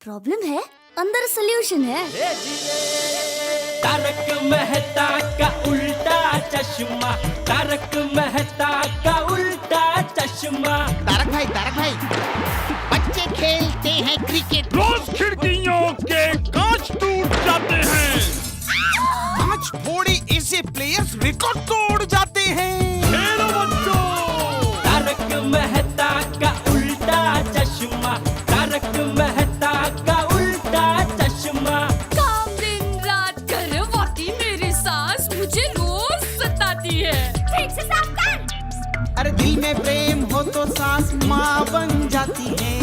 Problem है, अंदर solution है। तारक मेहता का उल्टा चश्मा, तारक मेहता का उल्टा चश्मा। तारक भाई, बच्चे खेलते हैं क्रिकेट, रोज खिड़कियों के कांच टूट जाते हैं, कांच फोड़े ऐसे प्लेयर्स रिकॉर्ड तोड़ जाते हैं। खेलो बच्चों। तारक मेहता का उल्टा चश्मा, तारक मेहता का उल्टा चश्मा। काम दिन रात करवाती मेरी सास मुझे रोज सताती है। ठीक से साफ कर। अरे दिल में प्रेम हो तो सास माँ बन जाती है।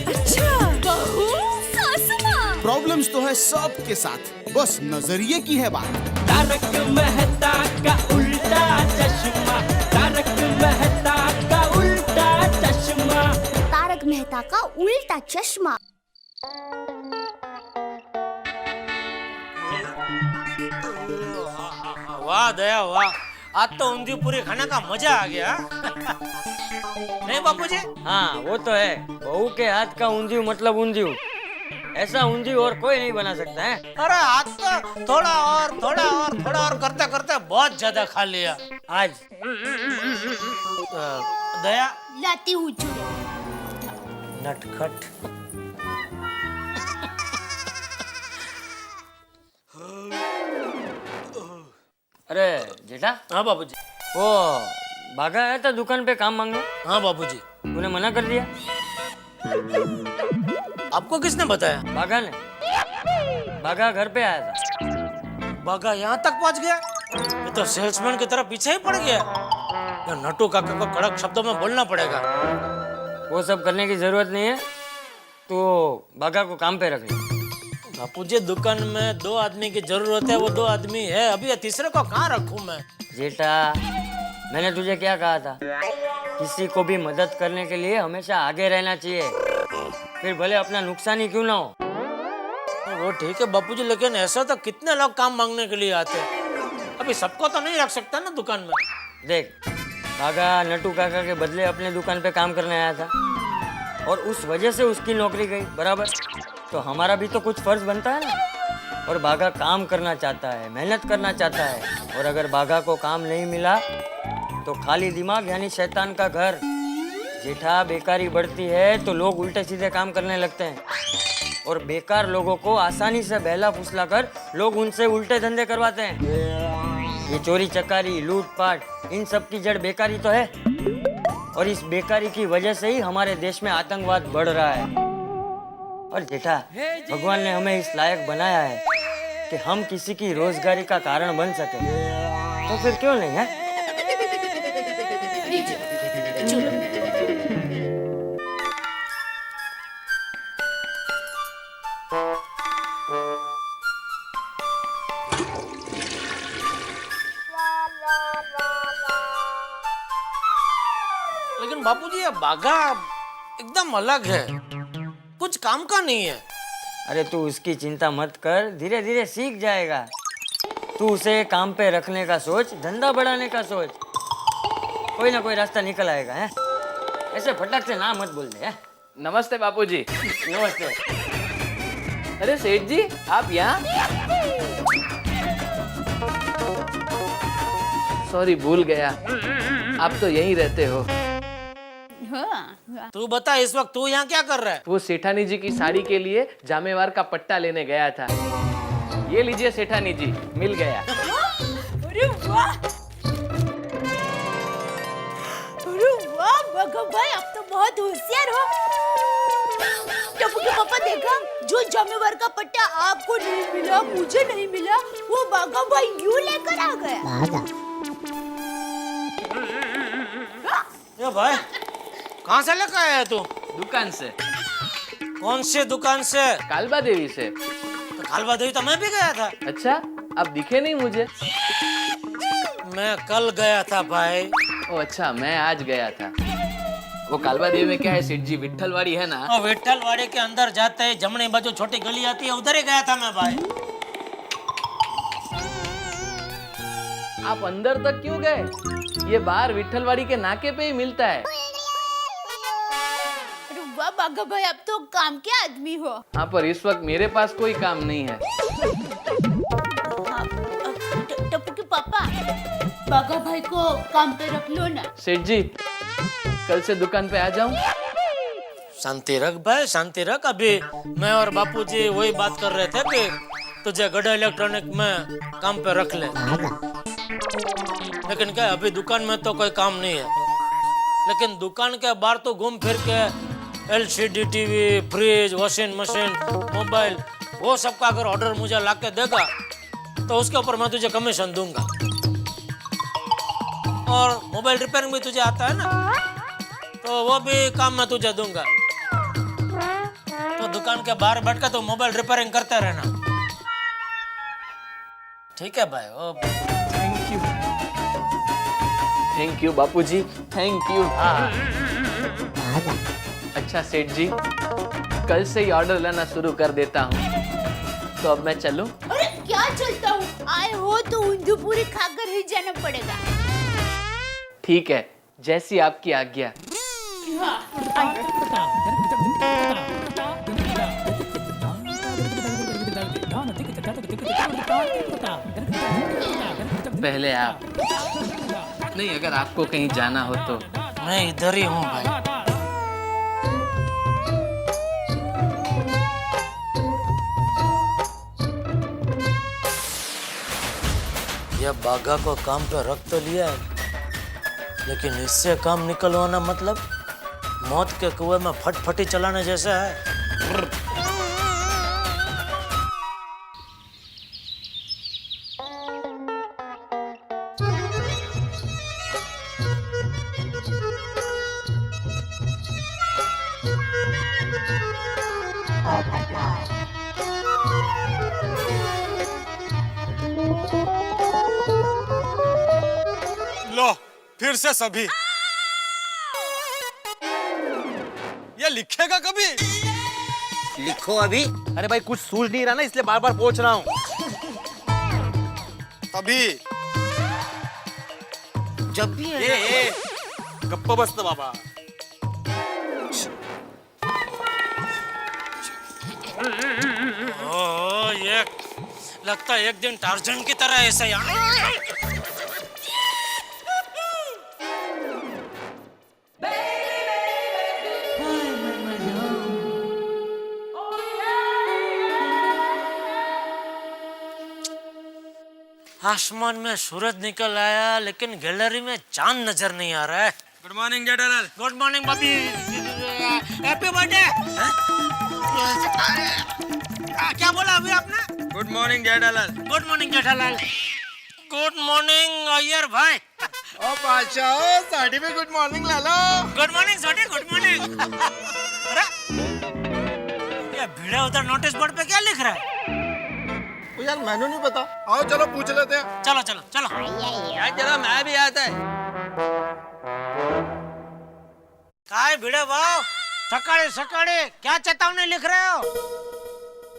अच्छा, बहू सास माँ। प्रॉब्लम्स तो है सबके साथ, बस नजरिए की है बात। तारक मेहता का उल्टा चश्मा, तारक मेहता का उल्टा चश्मा। तारक मेहता का उल्टा चश्मा। वाह दया वाह, आज तो ऊंधिયું पूरी खाने का मजा आ गया। नहीं बापूजी? हाँ वो तो है, बहू के हाथ का ऊंधिયું मतलब ऊंधिયું, ऐसा ऊंधिયું और कोई नहीं बना सकता है। अरे आज तो थोड़ा और करते करते बहुत ज्यादा खा लिया आज दया लाती हूँ नटखट। अरे जेठा, हाँ बापूजी। वो भागा आया था दुकान पे काम मांगने, हाँ बापूजी। तूने मना कर दिया। आपको किसने बताया? भागा घर पे आया था। बागा यहाँ तक पहुँच गया? ये तो सेल्समैन की तरह पीछे ही पड़ गया। या नटू काका को कड़क शब्दों में बोलना पड़ेगा। वो सब करने की जरूरत नहीं है, तो भागा को काम पे रख ले। बापूजी दुकान में 2 आदमी की जरूरत है, वो 2 आदमी है, अभी ये तीसरे को कहाँ रखूं मैं? जेठा, मैंने तुझे क्या कहा था, किसी को भी मदद करने के लिए हमेशा आगे रहना चाहिए, फिर भले अपना नुकसान ही क्यों ना हो। वो ठीक है बापूजी, लेकिन ऐसा तो कितने लोग काम मांगने के लिए आते हैं, अभी सबको तो नहीं रख सकता ना दुकान में। देख, भागा नटू काका के बदले अपने दुकान पे काम करने आया था और उस वजह से उसकी नौकरी गई, बराबर? तो हमारा भी तो कुछ फर्ज बनता है ना। और भागा काम करना चाहता है, मेहनत करना चाहता है, और अगर भागा को काम नहीं मिला तो खाली दिमाग यानी शैतान का घर। जेठा, बेकारी बढ़ती है तो लोग उल्टे सीधे काम करने लगते हैं, और बेकार लोगों को आसानी से बहला फुसला कर लोग उनसे उल्टे धंधे करवाते हैं। ये चोरी चकारी, लूटपाट, इन सब की जड़ बेकारी तो है, और इस बेकारी की वजह से ही हमारे देश में आतंकवाद बढ़ रहा है। और जेठा, भगवान ने हमें इस लायक बनाया है कि हम किसी की रोजगारी का कारण बन सके, तो फिर क्यों नहीं है? लेकिन बापूजी ये बागा एकदम अलग है, कुछ काम का नहीं है। अरे तू उसकी चिंता मत कर, धीरे धीरे सीख जाएगा। तू उसे काम पे रखने का सोच, धंधा बढ़ाने का सोच, कोई ना कोई रास्ता निकल आएगा। है ऐसे फटक से ना मत बोल दे। है? नमस्ते बापूजी। नमस्ते। अरे सेठ जी, आप यहाँ? सॉरी, भूल गया, आप तो यहीं रहते हो। तू बता, इस वक्त तू यहाँ क्या कर रहा है? वो सेठानी जी की साड़ी के लिए जामेवार का पट्टा लेने गया था। ये लीजिए सेठानी जी, मिल गया। अरे वाह, भगत भाई, आप तो बहुत होशियार हो। टप्पू के पापा, देखा, जो जामेवार का पट्टा आपको नहीं मिला, मुझे नहीं मिला, वो बागा भाई यूं लेकर आ गया। ये भाई कहाँ से लेकर आया है तू? दुकान से। कौन से दुकान से? कालबा देवी से। तो कालबा देवी तो मैं भी गया था। अच्छा, आप दिखे नहीं मुझे। मैं कल गया था भाई। ओ अच्छा, मैं आज गया था। वो कालबा देवी में क्या है सेठ जी, विट्ठलवाड़ी है ना? और विट्ठलवाड़ी के अंदर जाते ही जमने बाजू छोटी गली आती है, उधर ही गया था मैं भाई। आप अंदर तक क्यों गए? ये बाहर विट्ठलवाड़ी के नाके पे ही मिलता है। वाह बागा भाई, अब तो काम के आदमी हो। हाँ, पर इस वक्त मेरे पास कोई काम नहीं है। टप्पू के पापा, बागा भाई को काम पे रख लो ना। सेठ जी, कल से दुकान पे आ जाऊं? शांति रख भाई, शांति रख। अभी मैं और बापूजी वही बात कर रहे थे कि तुझे गड्ढा इलेक्ट्रॉनिक में काम पे रख ले, लेकिन क्या अभी दुकान में तो कोई काम नहीं है। लेकिन दुकान के बाहर तो घूम फिर के LCD TV, fridge, washing machine, mobile, वो सब का अगर ऑर्डर मुझे ला के देगा तो उसके ऊपर मैं तुझे कमीशन दूंगा। और मोबाइल रिपेयरिंग भी तुझे आता है ना, तो वो भी काम मैं तुझे दूंगा। तो दुकान के बाहर बैठ कर तो मोबाइल रिपेयरिंग करते रहना, ठीक है भाई? Oh thank you Bapuji, thank you. हाँ, अच्छा सेठ जी, कल से ही ऑर्डर लेना शुरू कर देता हूँ। तो अब मैं चलूं? अरे क्या चलता हूँ, आए हो तो ऊंधू पूरी खाकर ही जाना पड़ेगा। ठीक है, जैसी आपकी आज्ञा। पहले आप। नहीं, अगर आपको कहीं जाना हो तो। मैं इधर ही हूँ भाई। यह बागा को काम पे रख तो लिया है, लेकिन इससे काम निकलवाना मतलब मौत के कुएं में फटफटी चलाने जैसा है। लो फिर से सभी। ये लिखेगा कभी? लिखो अभी। अरे भाई कुछ सूझ नहीं रहा ना, इसलिए बार बार पूछ रहा हूँ। तभी जब भी है ये गप्पा बस ना बाबा। ओह, ये लगता है एक दिन टार्जन की तरह ऐसा ही। आसमान में सूरज निकल आया, लेकिन गैलरी में चांद नजर नहीं आ रहा है। Good morning Jethalal. Good morning बबी, हैप्पी बर्थडे। क्या बोला अभी आपने? Good morning Jethalal. Good morning Jethalal. Good morning Iyer भाई। ओ बादशाह, साड़ी में गुड मॉर्निंग ला लो। गुड मॉर्निंग सोटी, गुड मॉर्निंग। अरे ये भिड़ा उधर नोटिस बोर्ड पे क्या लिख रहा है? ओ यार मैंने नहीं पता। आओ चलो पूछ लेते हैं। चलो चलो चलो। यार जरा मैं भी आता है। काय भिड़े वाह, सकाळे सकाळे क्या चेतावनी लिख रहे हो?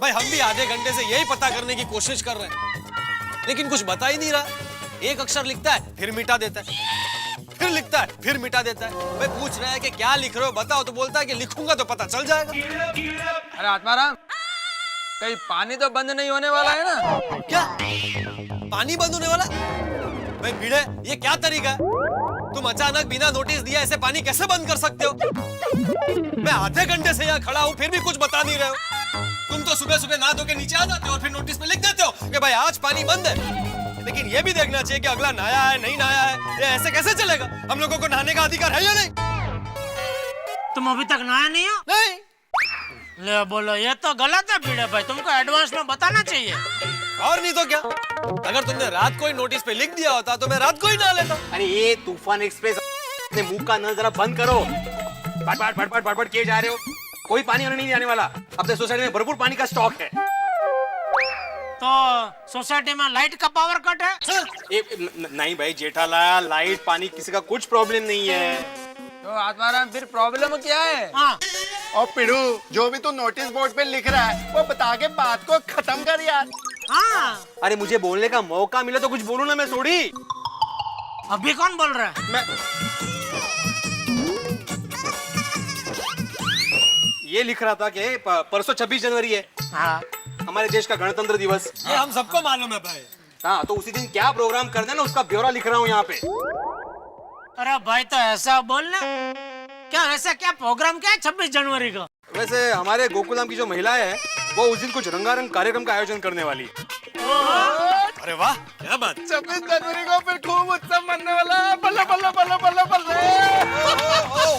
भाई हम भी आधे घंटे से यही पता करने की कोशिश कर रहे हैं, लेकिन कुछ बता ही नहीं रहा। एक अक्षर लिखता है फिर मिटा देता है, फिर लिखता है फिर मिटा देता है। भाई पूछ रहा है कि क्या लिख रहे हो बताओ, तो बोलता है कि लिखूंगा तो पता चल जाएगा। अरे आत्माराम, कहीं पानी तो बंद नहीं होने वाला है ना? क्या पानी बंद होने वाला? भाई भिड़े, ये क्या तरीका है? तुम अचानक बिना नोटिस दिया ऐसे पानी कैसे बंद कर सकते हो? मैं आधे घंटे से यहाँ खड़ा हूँ फिर भी कुछ बता नहीं रहे हो। तुम तो सुबह सुबह नहा धो के नीचे आ जाते हो और फिर नोटिस पे लिख देते हो कि भाई आज पानी बंद है। लेकिन ये भी देखना चाहिए कि अगला नहाया है नहीं नहाया है। ये ऐसे कैसे चलेगा? हम लोगों को नहाने का अधिकार है या नहीं? तुम अभी तक नहाया नहीं हो? नहीं। ले बोलो, ये तो गलत है भिड़े भाई, तुमको एडवांस में बताना चाहिए। और नहीं तो क्या, अगर तुमने रात को ही नोटिस पे लिख दिया होता तो मैं रात को ही नहा लेता। अरे ये तूफान एक्सप्रेस अपने मुंह का नल जरा बंद करो। बड़बड़ किए जा रहे हो। कोई पानी होने नहीं आने वाला। अपने सोसाइटी में भरपूर पानी का स्टॉक है। तो सोसाइटी में लाइट का पावर कट है? नहीं भाई जेठालाल, लाइट पानी किसी का कुछ प्रॉब्लम नहीं है। तो आत्माराम फिर प्रॉब्लम क्या है? हाँ। और पिड़ू, जो भी तू नोटिस बोर्ड पे लिख रहा है वो बता के बात को खत्म कर यार। हाँ। अरे मुझे बोलने का मौका मिले तो कुछ बोलूं ना मैं थोड़ी। अभी कौन बोल रहा है? मैं ये लिख रहा था कि परसों 26 जनवरी है, हाँ हमारे देश का गणतंत्र दिवस। ये हम सबको मालूम है भाई। हाँ, तो उसी दिन क्या प्रोग्राम करना है ना, उसका ब्यौरा लिख रहा हूँ यहाँ पे। अरे भाई तो ऐसा बोलना, क्या ऐसा क्या प्रोग्राम क्या है 26 जनवरी का? वैसे हमारे गोकुलधाम की जो महिलाएं हैं वो उस दिन कुछ रंगारंग कार्यक्रम का आयोजन करने वाली है। अरे वाह, क्या बात। 26 जनवरी को फिर खूब उत्सव मनने वाला है। बल्ले बल्ले बल्ले बल्ले बल्ले।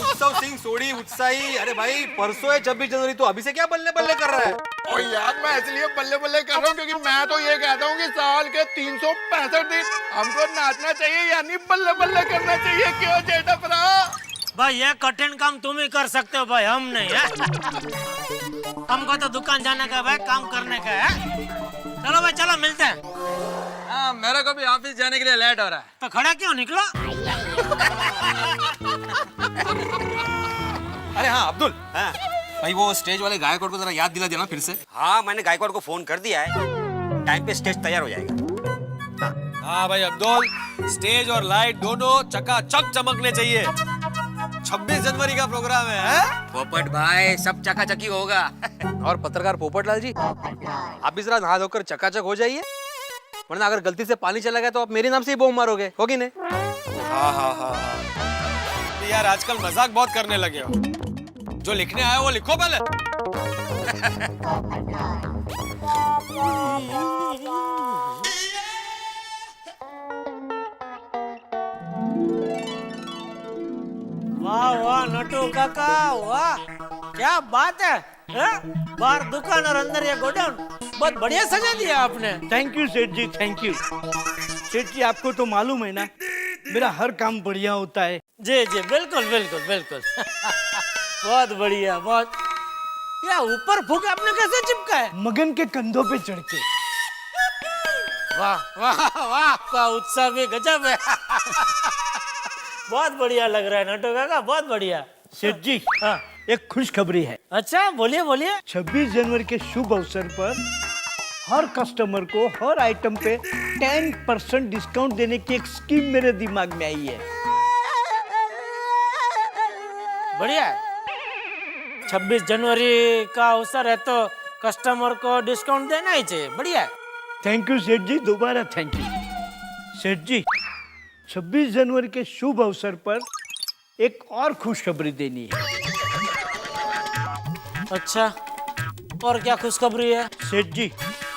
उत्सव सिंह सोड़ी उत्साही। अरे भाई परसों है 26 जनवरी, तो अभी से क्या बल्ले बल्ले कर रहा है? ओ यार, मैं इसलिए बल्ले बल्ले कर रहा हूँ क्योंकि मैं तो ये कहता हूँ कि साल के 365 दिन हमको नाचना चाहिए, यानी बल्ले बल्ले करना चाहिए। क्यों जेठा? भाई ये कठिन काम तुम ही कर सकते हो भाई, हम नहीं है। हमको तो दुकान जाने का भाई, काम करने का है। चलो भाई चलो, मिलते हैं। हाँ, मेरे को भी ऑफिस जाने के लिए लेट हो रहा है। तो खड़ा क्यों निकलो? अरे हाँ अब्दुल, हाँ भाई वो स्टेज वाले गायकों को जरा याद दिला देना फिर से। हाँ, मैंने गायकवाड़ को फोन कर दिया है, टाइम पे स्टेज तैयार हो जाएगा। हाँ भाई अब्दुल, स्टेज और लाइट दोनों चकाचक चमकने चाहिए। 26 जनवरी का प्रोग्राम है। पोपट भाई, सब चकाचकी होगा। और पत्रकार पोपटलाल जी, आप भी जरा नहा धोकर चकाचक हो जाइए, वरना अगर गलती से पानी चला गया तो आप मेरे नाम से ही बॉम्ब मारोगे, होगी नहीं? हाँ हाँ हाँ हाँ। यार आजकल मजाक बहुत करने लगे हो। जो लिखने आया वो लिखो पहले। वाह वाह नटू काका, वाह क्या बात है, बाहर दुकान और अंदर ये गोडाउन, बहुत बढ़िया सजा दिया आपने। थैंक यू सेठ जी, थैंक यू। सेठ जी आपको तो मालूम है ना, मेरा हर काम बढ़िया होता है। जी जी बिल्कुल बिल्कुल बिल्कुल। बहुत बढ़िया, बहुत। या ऊपर फूक आपने कैसे चिपका है? मगन के कंधों पे चढ़ के। वाह वाह वाह, आपका उत्साह भी गजब है। बहुत बढ़िया लग रहा है नटू काका, बहुत बढ़िया। सेठ जी, हाँ। एक खुशखबरी है। अच्छा बोलिए बोलिए। 26 जनवरी के शुभ अवसर पर हर कस्टमर को हर आइटम पे 10% डिस्काउंट देने की एक स्कीम मेरे दिमाग में आई है। बढ़िया है। 26 जनवरी का अवसर है तो कस्टमर को डिस्काउंट देना ही चाहिए, बढ़िया है। थैंक यू सेठ जी, दोबारा थैंक यू। सेठ जी, 26 जनवरी के शुभ अवसर पर एक और खुशखबरी देनी है। अच्छा, और क्या खुशखबरी है? सेठ जी,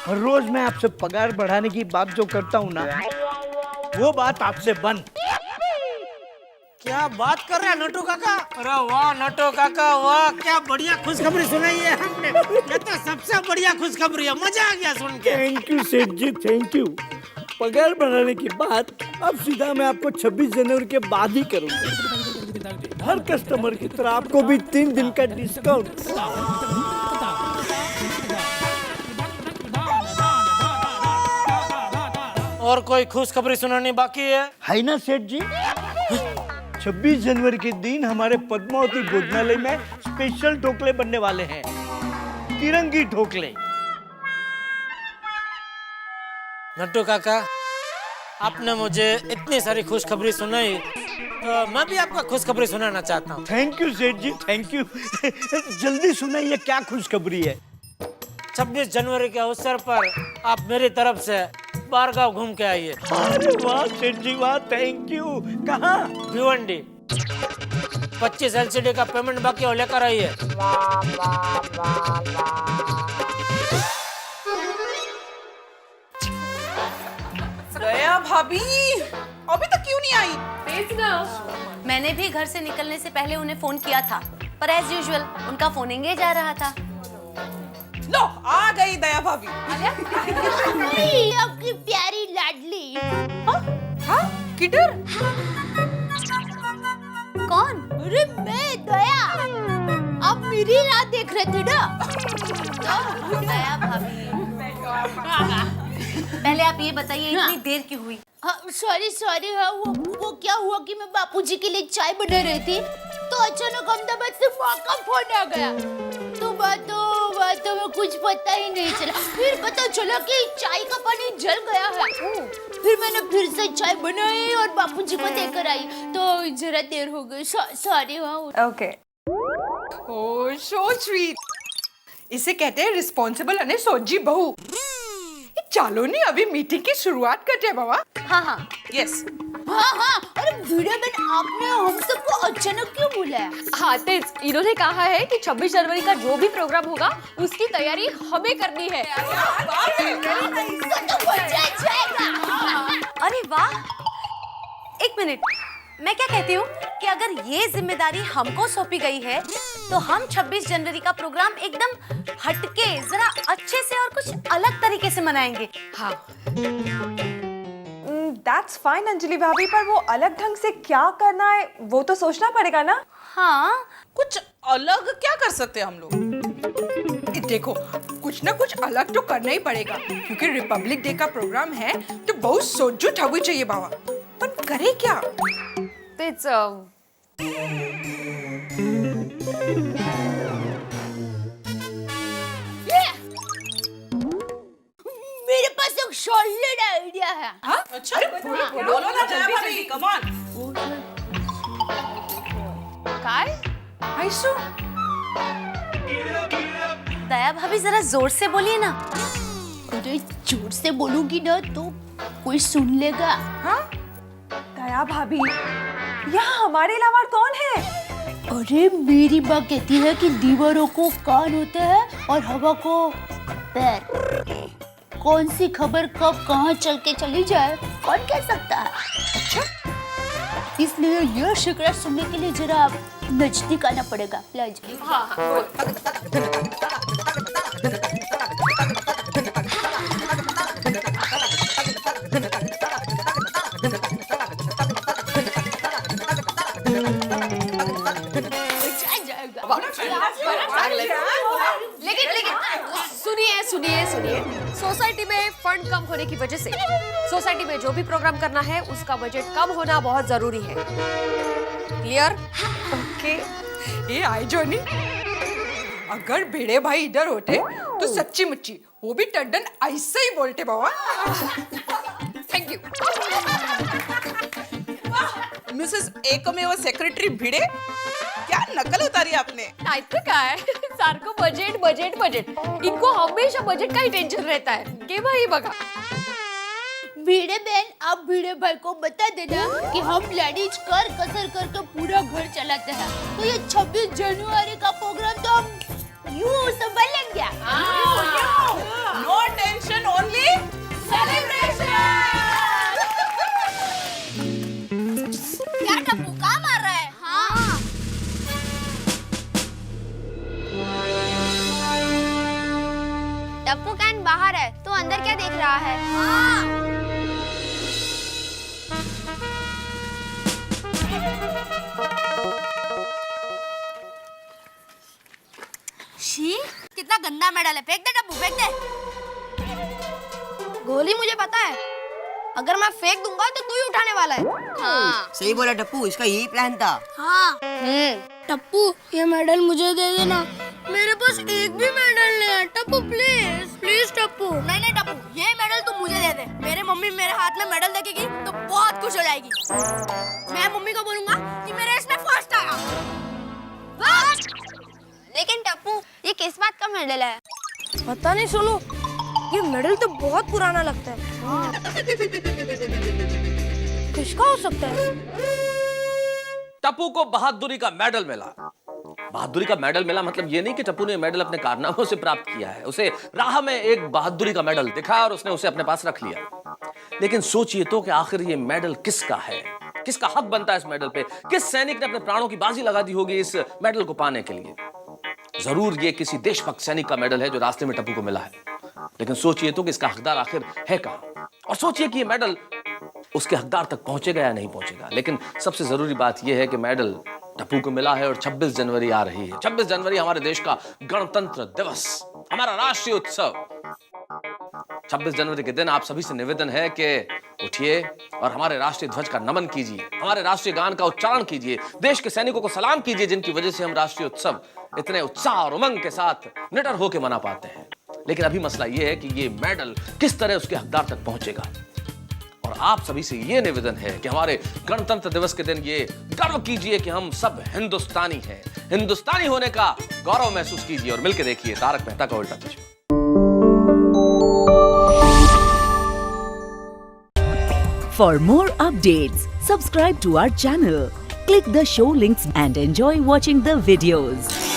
हर रोज मैं आपसे पगार बढ़ाने की बात जो करता हूँ ना, वो बात आपसे बंद। क्या बात कर रहे हैं नटू काका? अरे वाह नटू काका, वाह क्या बढ़िया खुशखबरी सुनाई है हमने। ये तो सबसे बढ़िया खुशखबरी है, मजा आ गया सुन के। थैंक यू सेठ जी, थैंक यू। पगार बढ़ाने की बात अब सीधा मैं आपको 26 जनवरी के बाद ही करूंगा। हर कस्टमर की तरह आपको भी 3 दिन का डिस्काउंट। और कोई खुशखबरी सुनानी बाकी है ना सेठ जी? 26 जनवरी के दिन हमारे पद्मावती भोजनालय में स्पेशल ढोकले बनने वाले हैं, तिरंगी ढोकले। नट्टू काका, आपने मुझे इतनी सारी खुशखबरी सुनाई, तो मैं भी आपको खुशखबरी सुनाना चाहता हूँ। थैंक यू सेठ जी, थैंक यू। जल्दी सुनाइए, क्या खुशखबरी है? 26 जनवरी के अवसर पर आप मेरी तरफ से बारगांव घूम के आइए। अरे वाह सेठ जी, वाह, थैंक यू। कहाँ? भिवंडी। 25 LCD का पेमेंट बाकी हो, लेकर आइए। दया भाभी अभी तक क्यों नहीं आई? मैंने भी घर से निकलने से पहले उन्हें फोन किया था, पर एज यूजुअल उनका फोन एंगेज आ रहा था। लो आ गई दया भाभी। आपकी प्यारी लाडली। हाँ किधर? कौन? अरे मैं दया। आप मेरी राह देख रहे थे ना? दया भाभी, पहले आप ये बताइए इतनी देर क्यों हुई? सॉरी हाँ, वो क्या हुआ कि मैं बापूजी के लिए चाय बना रही थी, तो अचानक अहमदाबाद से माँ का फोन आ गया। तो बातों में कुछ पता ही नहीं चला। फिर पता चला कि चाय का पानी जल गया है। फिर मैंने फिर से चाय बनाई और बापूजी को देकर आई, तो जरा देर हो गई। सॉरी हाँ। Okay oh so sweet. इसे कहते हैं रिस्पॉन्सिबल અને सोजी बहू। ચાલો ને अभी मीटिंग की शुरुआत करते हैं बाबा। हाँ हाँ यस। हाँ हाँ। अरे वीडियो बहन, आपने हम सबको अचानक क्यों बुलाया? हाँ तेज, इन्होंने कहा है कि 26 जनवरी का जो भी प्रोग्राम होगा उसकी तैयारी हमें करनी है। तो मजा जाएगा। अरे वाह, एक मिनट, मैं क्या कहती हूँ कि अगर ये जिम्मेदारी हमको सौंपी गई है तो हम 26 जनवरी का प्रोग्राम एकदम हटके, जरा अच्छे से और कुछ अलग तरीके से मनाएंगे। हाँ दैट्स फाइन अंजलि भाभी, पर वो अलग ढंग से क्या करना है वो तो सोचना पड़ेगा ना। हाँ, कुछ अलग क्या कर सकते हैं हम लोग? देखो, कुछ ना कुछ अलग तो करना ही पड़ेगा क्योंकि रिपब्लिक डे का प्रोग्राम है तो बहुत सोच होनी चाहिए बाबा। पर करे क्या? तेज, मेरे पास एक सॉलिड आइडिया है। हाँ? अच्छा, बोलो ना जल्दी जल्दी, कम ऑन। काय? आइसु, दया भाभी जरा जोर से बोलिए ना। अरे जोर से बोलूंगी ना तो कोई सुन लेगा। हाँ? दया भाभी, यहाँ हमारे अलावा कौन है? अरे मेरी माँ कहती है कि दीवारों को कान होते हैं और हवा को पैर। कौन सी खबर कब कहाँ चल के चली जाए कौन कह सकता है? अच्छा, इसलिए यह शिकायत सुनने के लिए जरा आप नजदीक आना पड़ेगा। प्लीज। लेकिन सुनिए, सोसाइटी में फंड कम होने की वजह से सोसाइटी में जो भी प्रोग्राम करना है उसका बजट कम होना बहुत जरूरी है। क्लियर? ओके। ये आई जोनी, अगर भिड़े भाई इधर होते तो सच्ची मुच्ची वो भी टंडन ऐसे ही बोलते बाबा। Thank you. मिसेस एकमेव सेक्रेटरी भिड़े, क्या नकल उतारी आपने? नाही तर काय, सारखं बजेट। इनको हमेशा बजेट का ही टेंशन रहता है। केव्हाही बघा। भिड़े बहन, आप भिड़े भाई को बता देना कि हम लेडीज कर कसर करके पूरा घर चलाते हैं, तो ये 26 जनवरी का प्रोग्राम तो हम यूं संभाल लेंगे। No tension, only celebration. क्या टप्पू कहाँ मार रहा है? हाँ। टप्पू कैन बाहर है, तो अंदर क्या देख रहा है? हाँ। शी, कितना गंदा मेडल है। फेंक दे टप्पू, फेंक दे। गोली मुझे पता है, अगर मैं फेंक दूंगा तो तू ही उठाने वाला है। हाँ। सही बोला टप्पू, इसका यही प्लान था। हाँ। टप्पू, ये मेडल मुझे दे देना। मेरे पास एक भी मेडल नहीं है। टप्पू प्लीज टप्पू। नहीं टप्पू, ये मेडल तू मुझे दे दे। मेरे मम्मी मेरे हाथ में मेडल देखेगी तो बहुत खुश हो जाएगी। मैं मम्मी को बोलूंगा कि मेरे इसमें फर्स्ट आया। लेकिन टप्पू, ये किस बात का मेडल है? पता नहीं सुनो, ये मेडल तो बहुत पुराना लगता है। किसका हो सकता है? टप्पू को बहादुरी का मेडल मिला। बहादुरी का मेडल मिला मतलब ये नहीं कि टप्पू ने मेडल अपने कारनामों से प्राप्त किया है। उसे राह में एक बहादुरी का मेडल दिखा और उसने उसे अपने पास रख लिया। लेकिन सोचिए तो कि आखिर ये मेडल किसका है, किसका हक बनता है इस मेडल पे? किस सैनिक ने अपने प्राणों की बाजी लगा दी होगी इस मेडल को पाने के लिए? जरूर ये किसी देशभक्त सैनिक का मेडल है जो रास्ते में टप्पू को मिला है। लेकिन सोचिए तो कि इसका हकदार आखिर है कहां, और सोचिए कि ये मेडल उसके हकदार तक पहुंचेगा या नहीं पहुंचेगा। लेकिन सबसे जरूरी बात यह है कि मेडल टप्पू को मिला है और 26 जनवरी आ रही है। 26 जनवरी हमारे देश का गणतंत्र दिवस, हमारा राष्ट्रीय उत्सव। 26 जनवरी के दिन आप सभी से निवेदन है कि उठिए और हमारे राष्ट्रीय ध्वज का नमन कीजिए, हमारे राष्ट्रीय गान का उच्चारण कीजिए, देश के सैनिकों को सलाम कीजिए जिनकी वजह से हम राष्ट्रीय उत्सव इतने उत्साह और उमंग के साथ निडर होकर मना पाते हैं। लेकिन अभी मसला यह है कि ये मेडल किस तरह उसके हकदार तक पहुंचेगा। और आप सभी से ये निवेदन है कि हमारे गणतंत्र दिवस के दिन ये गर्व कीजिए कि हम सब हिंदुस्तानी हैं। हिंदुस्तानी होने का गौरव महसूस कीजिए और मिलकर देखिए तारक मेहता का उल्टा चश्मा। For more updates, subscribe to our channel, click the show links and enjoy watching the videos.